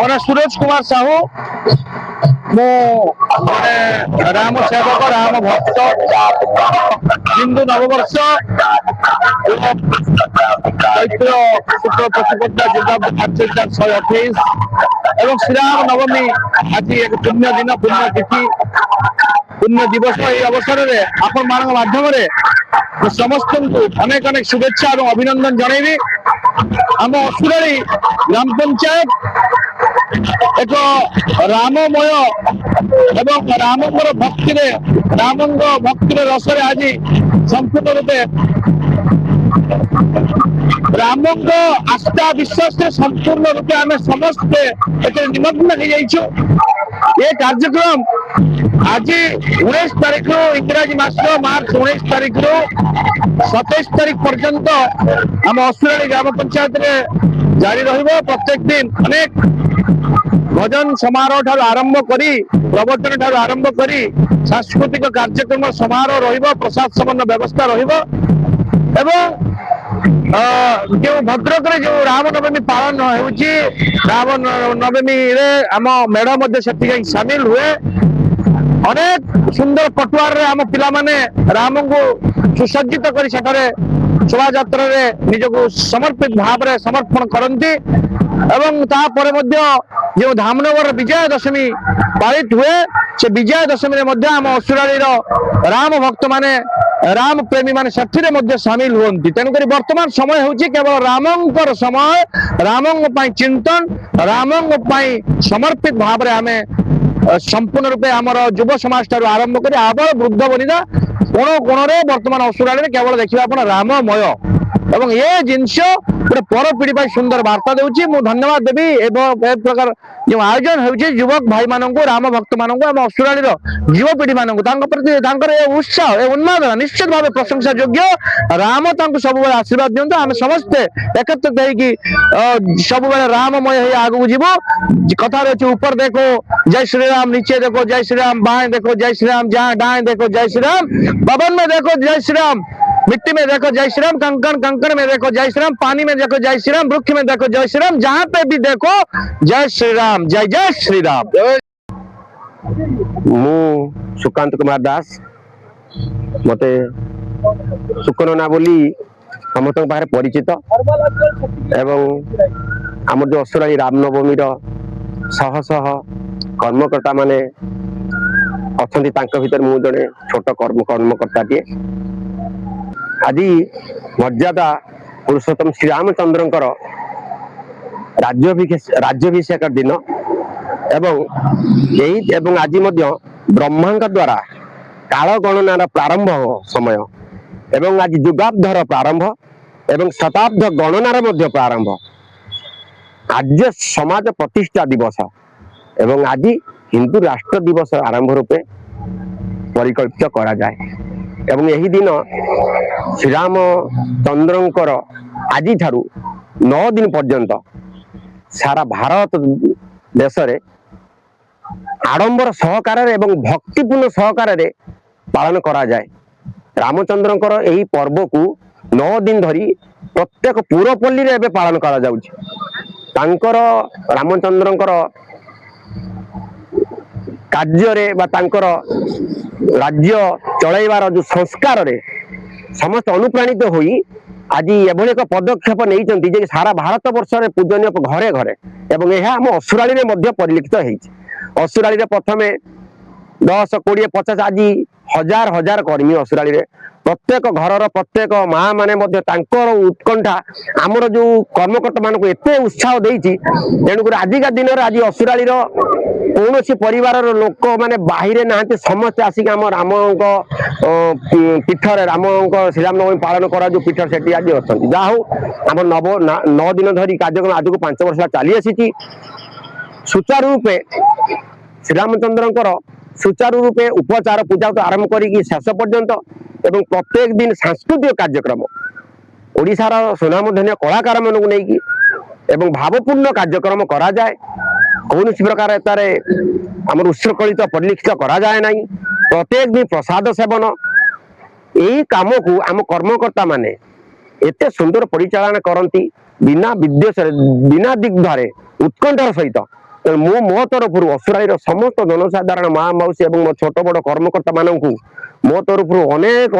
ମାନେ ସୁରଜ କୁମାର ସାହୁ ମୁଁ ମାନେ ରାମ ସେବକ ରାମ ଭକ୍ତ ହିନ୍ଦୁ ନବବର୍ଷ ଚୈତ୍ର ଶୁକ୍ଳ ପ୍ରତିପଦା ଯୋଗାବ 5128 ଏବଂ ଶ୍ରୀରାମ ନବମୀ ଆଜି ଏକ ପୁଣ୍ୟ ଦିନ ପୁଣ୍ୟ ତିଥି ପୁଣ୍ୟ ଦିବସ। ଏହି ଅବସରରେ ଆପଣମାନଙ୍କ ମାଧ୍ୟମରେ ମୁଁ ସମସ୍ତଙ୍କୁ ଅନେକ ଅନେକ शुभेच्छा और अभिनंदन जनइबी। आम असुराली ग्राम पंचायत एक राममय एवं रामंगर भक्ति रामंग भक्ति रस आज संपूर्ण रूपे रामंग आस्था विश्वास संपूर्ण रूपे आम समस्ते निमग्न हो जाइछु। ये कार्यक्रम आज 19 तारीख इंग्राजी मास मार्च 19 तारीख 27 तारीख पर्यंत आम असुराली ग्राम पंचायत जारी रहिबो। प्रत्येक दिन अनेक भजन समारोह ठार आरंभ करी प्रवचन ठार आरंभ करी सांस्कृतिक कार्यक्रम समारोह रहिबो, प्रसाद सेवन व्यवस्था रहिबो एवं जो भद्रक रे जो रामनवमी पालन होउची राम नवमी रे आम मेढ़ मध्य सेठी शामिल हुए। अनेक सुंदर पटुआर रे आम पिला माने राम को सुसज्जित करी सेठारे शोभा यात्रा रे निजको समर्पित भाव रे समर्पण करंती एवं तापर मध्य जो धामनगर विजय दशमी पालित हुए से विजय दशमी रे मध्य आम असुराली राम भक्त माने राम प्रेमी माने सेठिरे मध्य शामिल हुअंती। तेणुकरी वर्तमान समय होउची केवल रामंकर समय, रामंग पई चिंतन, रामंग पई समर्पित भाव रे आमे संपूर्ण रूपे आमर युव समाज ठारू आरंभ करी आबर वृद्ध बनिदा कोण कोण रे वर्तमान असुराली केवल देखिबा आपण राममय एवं ये जिनस गोटे पर पीढ़ी सुंदर वार्ता देउची। मु धन्यवाद देवी ए प्रकार जो आयोजन होउची युवक भाई माननकु राम भक्त माननकु हम असुराली युव पीढ़ी माननकु तांको प्रति तांकर ए उत्साह ए उन्मादना निश्चित भाव प्रशंसा योग्य। राम तांको सब बेले आशीर्वाद दियंतु। आमे समस्त एकत्रित होइकी सब बेले राममय हे आगु जीवो। कथा रहउची ऊपर देखो जय श्री राम, नीचे देखो जय श्री राम, बाएं देखो जय श्री राम, जहां दाएं देखो जय श्री राम, भवन में देखो जय श्री राम, मिट्टी में देखो जय श्री राम, कंकड़ कंकड़ में देखो जय श्री राम, पानी में देखो जय श्री राम, वृक्ष में देखो जय श्री राम, जहां पे भी देखो जय श्री राम, जय जय श्री राम। मु सुकांत कुमार दास मते सुकनना बोली समस्त बाहर परिचित एवं आम जो असुराली रामनवमी शह शह कर्मकर्ता माने अछंती तांका भीतर मु जने छोट कर्मकर्ता टे। आज मर्यादा पुरुषोत्तम श्री रामचंद्रंकर राज्याभिषेक दिन एवं आज ब्रह्मांक द्वारा काल गणनार प्रारंभ समय एवं आज युगाब्धर प्रारंभ एवं शताब्द गणनार प्रारंभ आर्य समाज प्रतिष्ठा दिवस एवं आज हिंदू राष्ट्र दिवस आरंभ रूपे परिकल्पित करा जाए। एवं यही दिन श्रीराम चंद्रंकर आज ठारू 9 दिन पर्यंत सारा भारत देश रे आडंबर सहकार एवं भक्तिपूर्ण सहकार पालन करा जाए। रामचंद्रंकर यही पर्व को 9 दिन धरी प्रत्येक पुरपल्ली रे एबे पालन करा जाउछि। तांकर रामचंद्रंकर कार्य रे बा तांकर राज्य चलैबार जो संस्कार रे समस्त अनुप्राणित होई आज एभली एक पदक्षेप नहीं जे सारा भारत वर्ष रे पूजनीय घरे घरे एवं यह आम असुराली रे मध्य परिलक्षित होइछि। असुराली रे प्रथमे 10, 20, 50 आज हजार हजार कर्मी असुराली रे प्रत्येक घरर प्रत्येक माँ माने मध्य तांकर उत्कंठा आमर जो कर्मकर्ता मान को एते उत्साह देइछि। तेणुक आजिका दिन आज असुराली कौन परिवार लोक माने बाहिरे नाहंते समस्त आसिक आम राम पीठर राम श्रीराम नवमी पालन करा जो पीठ से आज अच्छा जहा हूँ आम 9 दिन धरी कार्यक्रम आज को 5 वर्ष चली आसी सुचारू रूपे श्रीरामचंद्रंकर सुचारू रूपे उपचार पूजा तो आरंभ करी शेष पर्यंत एवं प्रत्येक दिन सांस्कृतिक कार्यक्रम ओडिशार सुनामधन्य कलाकार मान को लेकिन एवं भावपूर्ण कार्यक्रम करा जाए। कौन प्रकार आम उत्सृंखलित परिलक्षित करा जाए ना। प्रत्येक दिन प्रसाद सेवन यही काम को आम कर्मकर्ता माने एते सुंदर परिचालना करती बिना विद्वेष बिना दिग्धारे उत्कंठार सहित ତେଣୁ ମୁଁ ମୋ ତରଫରୁ ଅସୁରାଇର ସମସ୍ତ ଜନସାଧାରଣ ମା ମାଉସୀ ଏବଂ ମୋ ଛୋଟ ବଡ଼ କର୍ମକର୍ତ୍ତା ମାନଙ୍କୁ ମୋ ତରଫରୁ ଅନେକ